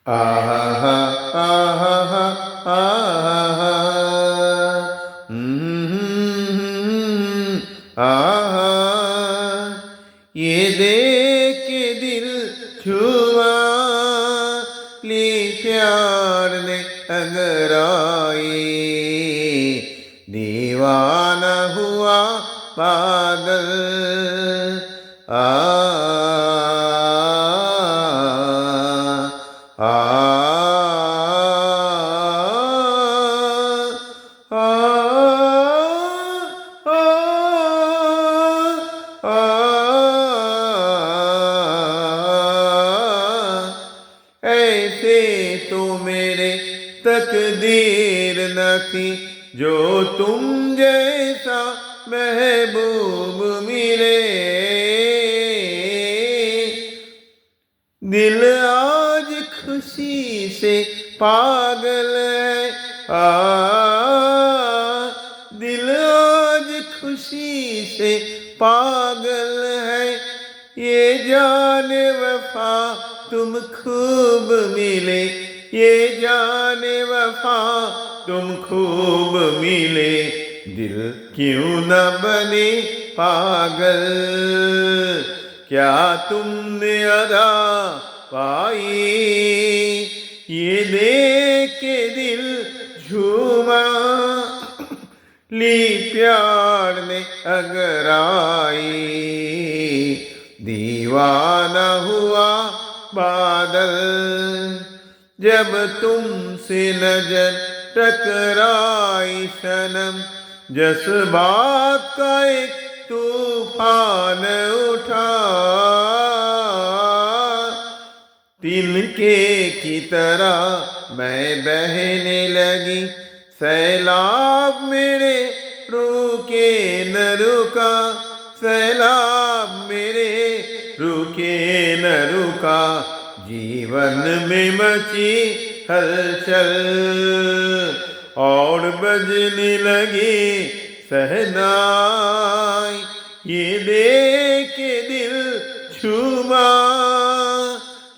आहा आहा आहा आहा ये देख के दिल छुआ ली प्यार ने अगर आई दीवाना हुआ पागल आ ऐसे तो मेरे तकदीर न थी जो तुम जैसा महबूब मिले दिल आज खुशी से पागल है दिल आज खुशी से पागल है ये जान वफा तुम खूब मिले ये जान वफा तुम खूब मिले दिल क्यों न बने पागल क्या तुमने अदा पाई ये देख के दिल झूमा ली प्यार ने अगर आई दीवाना हुआ बादल जब तुमसे नजर टकराई सनम जज्बात का एक तूफान उठा तिनके की तरह मैं बहने लगी सैलाब मेरे रुके न रुका सैलाब मेरे रुके न रुका जीवन में मची हलचल और बजने लगी सहनाई ये देख के दिल छूमा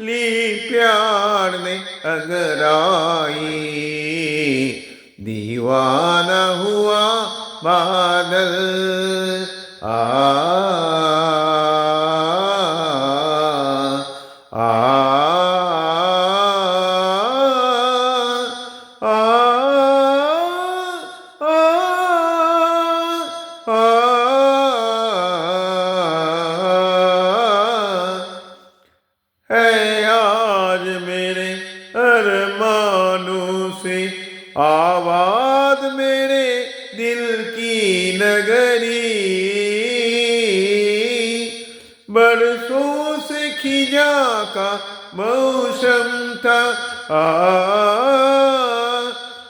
ली प्यार ने अगर आई दीवाना हुआ बादल है आज मेरे अरमानों से आवाज मेरे दिल की नगरी बरसों से खिजा का मौसम था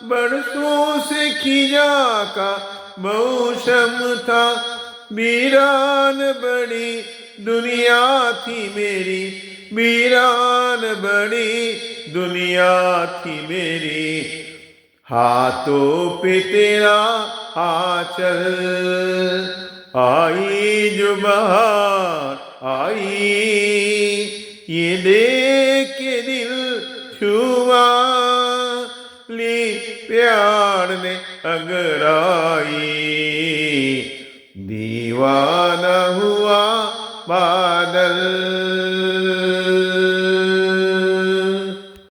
बरसों से खिजा का मौसम था वीरान बड़ी दुनिया थी मेरी वीरान बड़ी दुनिया थी मेरी हाथों पे तेरा आंचल आई जो बहार आई ये देख के दिल छुआ ली प्यार ने अगर आई दीवाना हुआ बादल